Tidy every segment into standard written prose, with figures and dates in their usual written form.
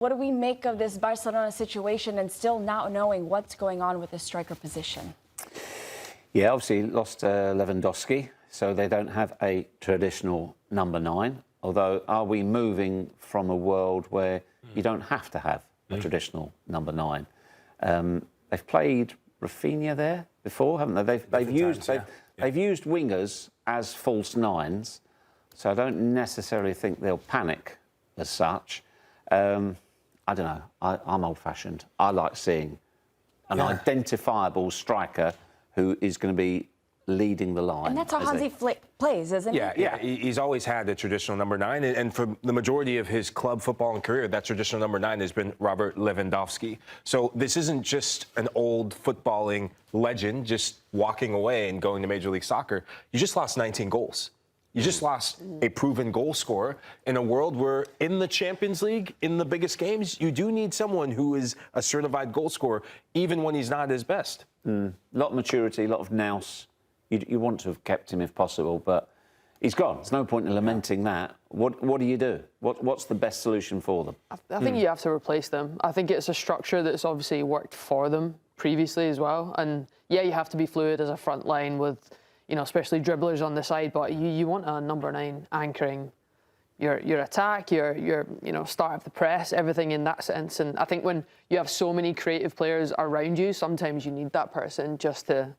What do we make of this Barcelona situation and still not knowing what's going on with the striker position? Yeah, obviously lost Lewandowski, so they don't have a traditional number 9. Although, are we moving from a world where you don't have to have a traditional number 9? They've played Rafinha there before, haven't they? They've used wingers as false 9s, so I don't necessarily think they'll panic as such. I don't know. I'm old-fashioned. I like seeing an identifiable striker who is going to be leading the line. And that's how Hansi Flick plays, isn't it? Yeah, he's always had the traditional number 9, and for the majority of his club football and career, that traditional number 9 has been Robert Lewandowski. So this isn't just an old footballing legend just walking away and going to Major League Soccer. You just lost 19 goals. You just lost a proven goal scorer in a world where in the Champions League, in the biggest games, you do need someone who is a certified goal scorer, even when he's not at his best. A lot of maturity, a lot of nous. You want to have kept him if possible, but he's gone. There's no point in lamenting that. What do you do? What's the best solution for them? I think you have to replace them. I think it's a structure that's obviously worked for them previously as well. And yeah, you have to be fluid as a front line with, you know, especially dribblers on the side, but you want a number 9 anchoring your attack, your you know, start of the press, everything in that sense. And I think when you have so many creative players around you, sometimes you need that person just to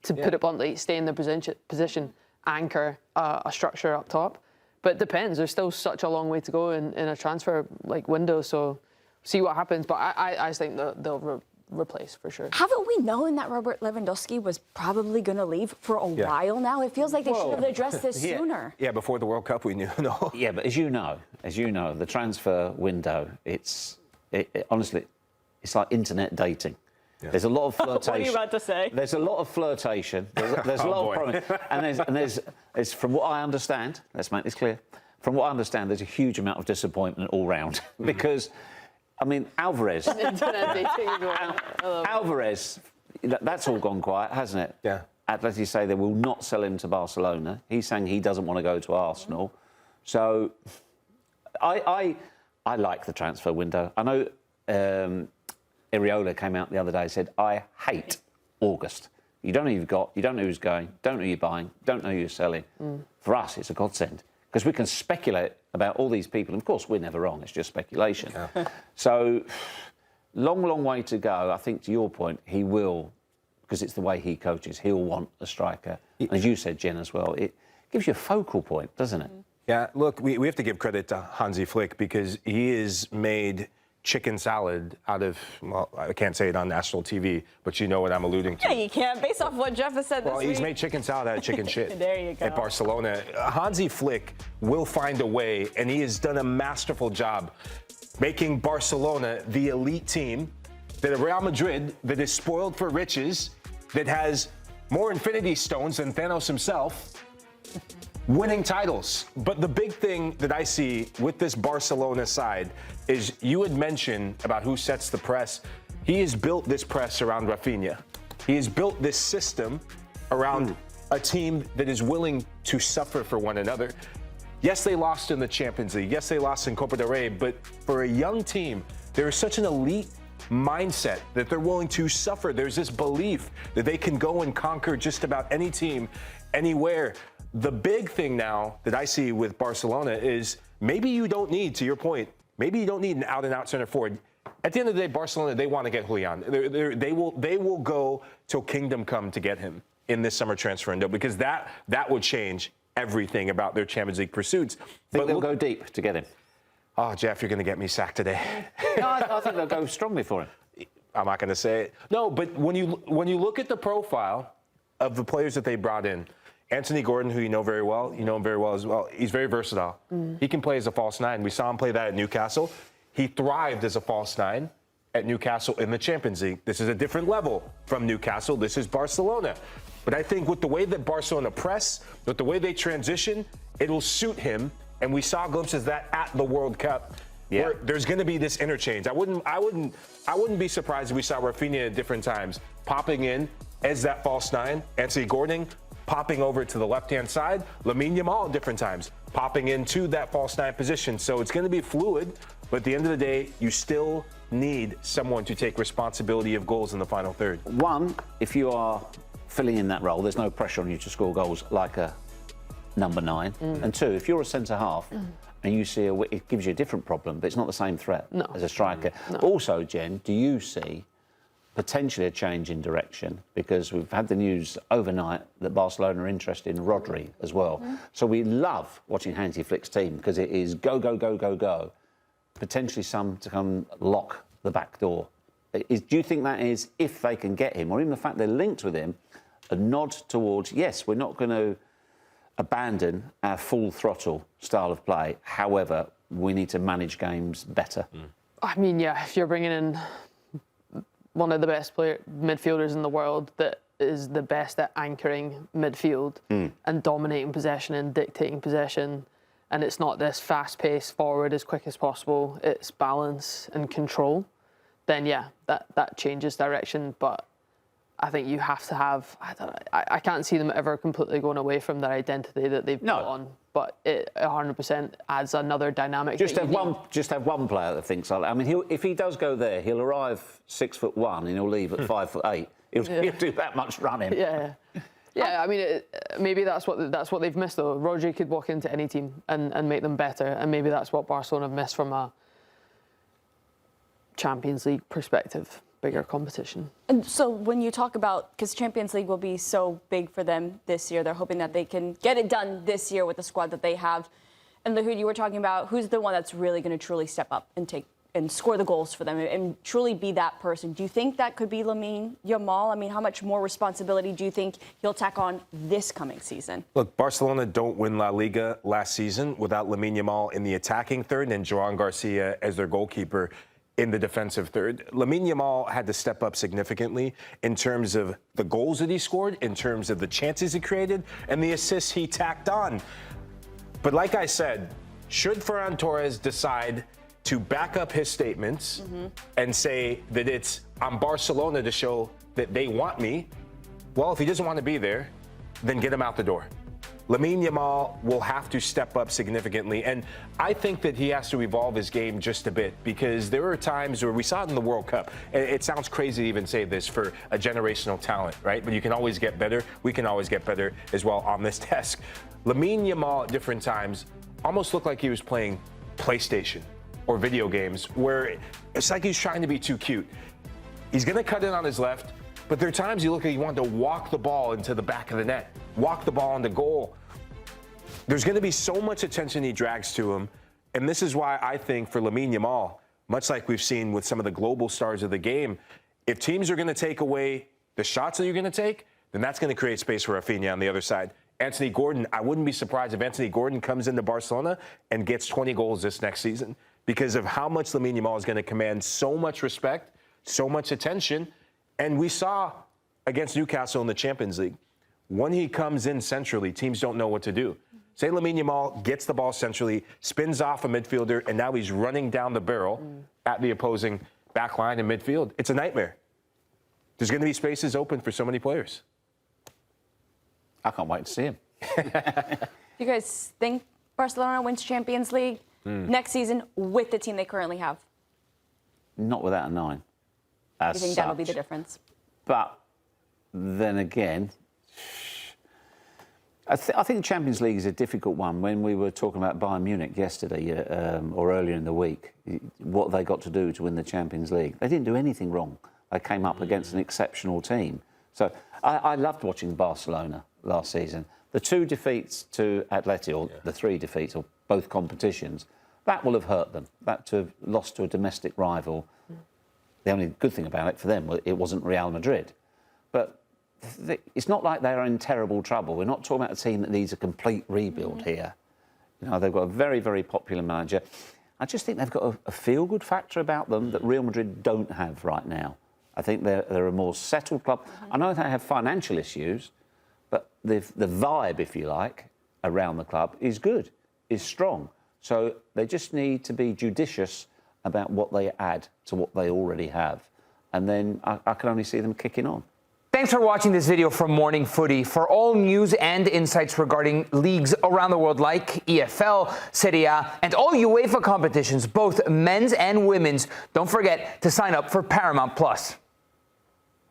put it bluntly, stay in their position, anchor a structure up top. But it depends. There's still such a long way to go in a transfer window, so see what happens. But I think they'll replace for sure. Haven't we known that Robert Lewandowski was probably going to leave for a while now? It feels like they should have addressed this sooner. Yeah, before the World Cup we knew. No. Yeah, but as you know, the transfer window, honestly, it's like internet dating. Yeah. There's a lot of flirtation. What are you about to say? There's a lot of flirtation. There's a lot of promise. And there's, from what I understand, let's make this clear, from what I understand, there's a huge amount of disappointment all round. Because, I mean, Alvarez, that's all gone quiet, hasn't it? Yeah. Atleti say they will not sell him to Barcelona. He's saying he doesn't want to go to Arsenal. So, I like the transfer window. I know Iriola came out the other day and said, I hate August. You don't know who you've got, you don't know who's going, don't know who you're buying, don't know who you're selling. For us, it's a godsend. Because we can speculate about all these people. And of course, we're never wrong. It's just speculation. Yeah. So, long way to go. I think, to your point, he will, because it's the way he coaches, he'll want a striker. As you said, Jen, as well, it gives you a focal point, doesn't it? Yeah, look, we have to give credit to Hansi Flick because he has made chicken salad out of, well, I can't say it on national TV, but you know what I'm alluding to. Yeah, you can, based off what Geoff has said this week. Well, he's made chicken salad out of chicken shit. There you go. At Barcelona. Hansi Flick will find a way, and he has done a masterful job making Barcelona the elite team, that Real Madrid, that is spoiled for riches, that has more Infinity Stones than Thanos himself, winning titles. But the big thing that I see with this Barcelona side is you had mentioned about who sets the press. He has built this press around Rafinha. He has built this system around a team that is willing to suffer for one another. Yes, they lost in the Champions League. Yes, they lost in Copa del Rey. But for a young team, there is such an elite mindset that they're willing to suffer. There's this belief that they can go and conquer just about any team, anywhere. The big thing now that I see with Barcelona is maybe you don't need, to your point, maybe you don't need an out-and-out center forward. At the end of the day, Barcelona, they want to get Julian. They will go till kingdom come to get him in this summer transfer window because that would change everything about their Champions League pursuits. But they'll go deep to get him. Oh, Geoff, you're going to get me sacked today. No, I think they'll go strongly for him. I'm not going to say it. No, but when you look at the profile of the players that they brought in, Anthony Gordon, who you know very well, you know him very well as well. He's very versatile. He can play as a false 9. We saw him play that at Newcastle. He thrived as a false 9 at Newcastle in the Champions League. This is a different level from Newcastle. This is Barcelona. But I think with the way that Barcelona press, with the way they transition, it'll suit him. And we saw glimpses of that at the World Cup. Yeah. Where there's going to be this interchange. I wouldn't be surprised if we saw Rafinha at different times popping in as that false 9. Anthony Gordon popping over to the left-hand side. Lamine Yamal at different times popping into that false 9 position. So it's going to be fluid. But at the end of the day, you still need someone to take responsibility of goals in the final third. One, if you are filling in that role, there's no pressure on you to score goals like a number 9. And two, if you're a centre-half and you see it gives you a different problem, but it's not the same threat as a striker. Also, Jen, do you see potentially a change in direction? Because we've had the news overnight that Barcelona are interested in Rodri as well. So we love watching Hansi Flick's team because it is go, go, go, go, go. Potentially some to come lock the back door. Do you think that is, if they can get him, or even the fact they're linked with him, a nod towards, yes, we're not going to abandon our full throttle style of play. However, we need to manage games better. I mean, yeah, if you're bringing in one of the best midfielders in the world that is the best at anchoring midfield and dominating possession and dictating possession, and it's not this fast-paced forward as quick as possible, it's balance and control, then yeah, that changes direction. But I think you have to have, I can't see them ever completely going away from their identity that they've put on, but it 100% adds another dynamic. Just have one player that thinks like that. I mean, if he does go there, he'll arrive 6'1" and he'll leave at 5'8". He'll do that much running. Yeah, I mean, maybe that's what they've missed though. Rodri could walk into any team and make them better, and maybe that's what Barcelona have missed from a Champions League perspective. Bigger competition. And so when you talk about, because Champions League will be so big for them this year, they're hoping that they can get it done this year with the squad that they have. And Lahoud, you were talking about who's the one that's really going to truly step up and score the goals for them and truly be that person. Do you think that could be Lamine Yamal? I mean, how much more responsibility do you think he'll tack on this coming season? Look, Barcelona don't win La Liga last season without Lamine Yamal in the attacking third and Joan Garcia as their goalkeeper in the defensive third. Lamine Yamal had to step up significantly in terms of the goals that he scored, in terms of the chances he created, and the assists he tacked on. But like I said, should Ferran Torres decide to back up his statements and say that it's on Barcelona to show that they want me, well, if he doesn't want to be there, then get him out the door. Lamine Yamal will have to step up significantly, and I think that he has to evolve his game just a bit, because there are times where we saw it in the World Cup. It sounds crazy to even say this for a generational talent, right? But you can always get better. We can always get better as well on this desk. Lamine Yamal at different times almost looked like he was playing PlayStation or video games, where it's like he's trying to be too cute. He's going to cut in on his left, but there are times you look like he wanted to walk the ball into the back of the net, walk the ball into goal. There's going to be so much attention he drags to him, and this is why I think for Lamine Yamal, much like we've seen with some of the global stars of the game, if teams are going to take away the shots that you're going to take, then that's going to create space for Rafinha on the other side. Anthony Gordon, I wouldn't be surprised if Anthony Gordon comes into Barcelona and gets 20 goals this next season, because of how much Lamine Yamal is going to command so much respect, so much attention. And we saw against Newcastle in the Champions League, when he comes in centrally, teams don't know what to do. Say Lamine Yamal gets the ball centrally, spins off a midfielder, and now he's running down the barrel at the opposing back line in midfield. It's a nightmare. There's going to be spaces open for so many players. I can't wait to see him. You guys think Barcelona wins Champions League next season with the team they currently have? Not without a 9. You think that'll be the difference? But then again, I think the Champions League is a difficult one. When we were talking about Bayern Munich yesterday or earlier in the week, what they got to do to win the Champions League, they didn't do anything wrong. They came up against an exceptional team. So I loved watching Barcelona last season. The 2 defeats to Atleti, or the 3 defeats, or both competitions, that will have hurt them. That to have lost to a domestic rival. The only good thing about it for them, it wasn't Real Madrid. But it's not like they're in terrible trouble. We're not talking about a team that needs a complete rebuild here. You know, they've got a very, very popular manager. I just think they've got a feel-good factor about them that Real Madrid don't have right now. I think they're a more settled club. I know they have financial issues, but the vibe, if you like, around the club is good, is strong. So they just need to be judicious about what they add to what they already have. And then I can only see them kicking on. Thanks for watching this video from Morning Footy. For all news and insights regarding leagues around the world like EFL, Serie A, and all UEFA competitions, both men's and women's, don't forget to sign up for Paramount+.